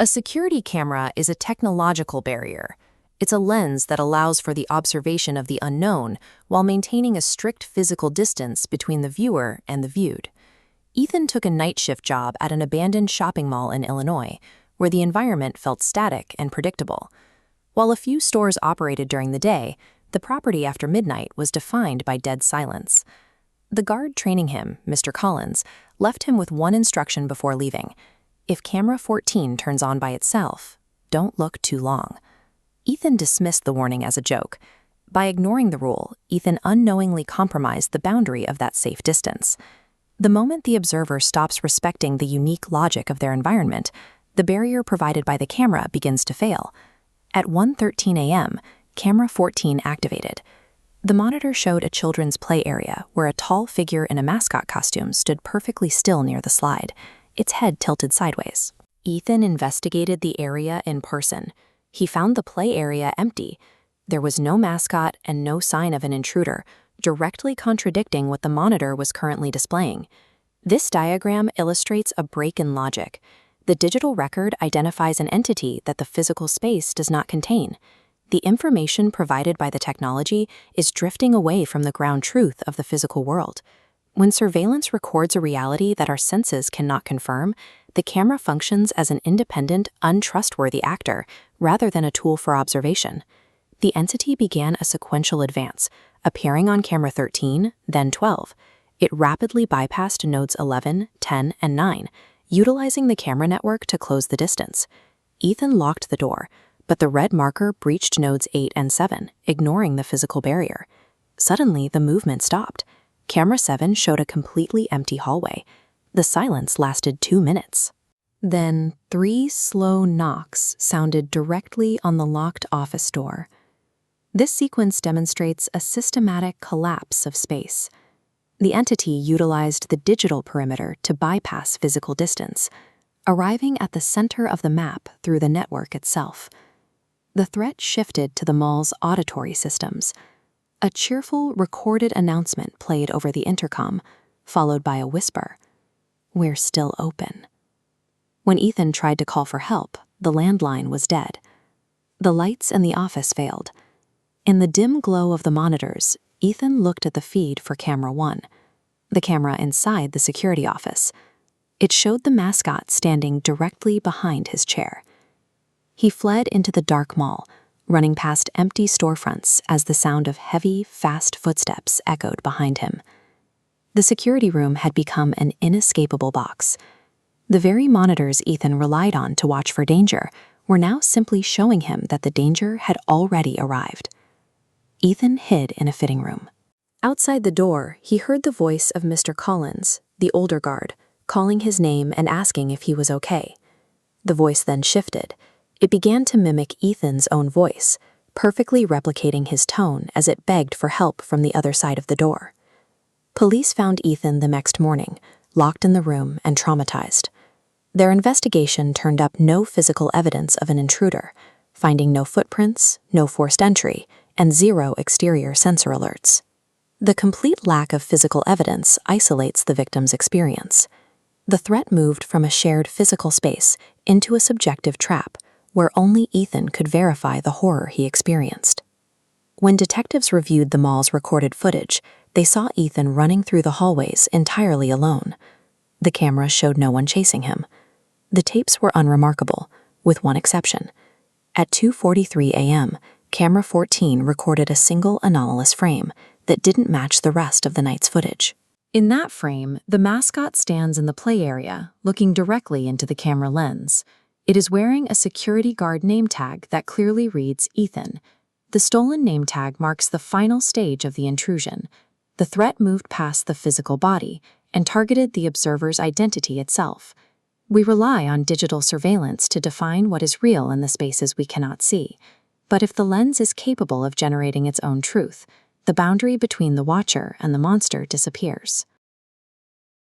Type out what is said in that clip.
A security camera is a technological barrier. It's a lens that allows for the observation of the unknown while maintaining a strict physical distance between the viewer and the viewed. Ethan took a night shift job at an abandoned shopping mall in Illinois, where the environment felt static and predictable. While a few stores operated during the day, the property after midnight was defined by dead silence. The guard training him, Mr. Collins, left him with one instruction before leaving. If camera 14 turns on by itself, don't look too long. Ethan dismissed the warning as a joke. By ignoring the rule, Ethan unknowingly compromised the boundary of that safe distance. The moment the observer stops respecting the unique logic of their environment, the barrier provided by the camera begins to fail. At 1:13 a.m., camera 14 activated. The monitor showed a children's play area where a tall figure in a mascot costume stood perfectly still near the slide, its head tilted sideways. Ethan investigated the area in person. He found the play area empty. There was no mascot and no sign of an intruder, directly contradicting what the monitor was currently displaying. This diagram illustrates a break in logic. The digital record identifies an entity that the physical space does not contain. The information provided by the technology is drifting away from the ground truth of the physical world. When surveillance records a reality that our senses cannot confirm, the camera functions as an independent, untrustworthy actor rather than a tool for observation. The entity began a sequential advance, appearing on camera 13, then 12. It rapidly bypassed nodes 11, 10, and 9, utilizing the camera network to close the distance. Ethan locked the door, but the red marker breached nodes 8 and 7, ignoring the physical barrier. Suddenly, the movement stopped. Camera 7 showed a completely empty hallway. The silence lasted 2 minutes. Then 3 slow knocks sounded directly on the locked office door. This sequence demonstrates a systematic collapse of space. The entity utilized the digital perimeter to bypass physical distance, arriving at the center of the map through the network itself. The threat shifted to the mall's auditory systems. A cheerful, recorded announcement played over the intercom, followed by a whisper, "We're still open." When Ethan tried to call for help, the landline was dead. The lights in the office failed. In the dim glow of the monitors, Ethan looked at the feed for camera 1, the camera inside the security office. It showed the mascot standing directly behind his chair. He fled into the dark mall, running past empty storefronts as the sound of heavy, fast footsteps echoed behind him. The security room had become an inescapable box. The very monitors Ethan relied on to watch for danger were now simply showing him that the danger had already arrived. Ethan hid in a fitting room. Outside the door, he heard the voice of Mr. Collins, the older guard, calling his name and asking if he was okay. The voice then shifted. It began to mimic Ethan's own voice, perfectly replicating his tone as it begged for help from the other side of the door. Police found Ethan the next morning, locked in the room and traumatized. Their investigation turned up no physical evidence of an intruder, finding no footprints, no forced entry, and 0 exterior sensor alerts. The complete lack of physical evidence isolates the victim's experience. The threat moved from a shared physical space into a subjective trap, where only Ethan could verify the horror he experienced. When detectives reviewed the mall's recorded footage, they saw Ethan running through the hallways entirely alone. The camera showed no one chasing him. The tapes were unremarkable, with one exception. At 2:43 a.m., camera 14 recorded a single anomalous frame that didn't match the rest of the night's footage. In that frame, the mascot stands in the play area, looking directly into the camera lens. It is wearing a security guard name tag that clearly reads Ethan. The stolen name tag marks the final stage of the intrusion. The threat moved past the physical body and targeted the observer's identity itself. We rely on digital surveillance to define what is real in the spaces we cannot see. But if the lens is capable of generating its own truth, the boundary between the watcher and the monster disappears.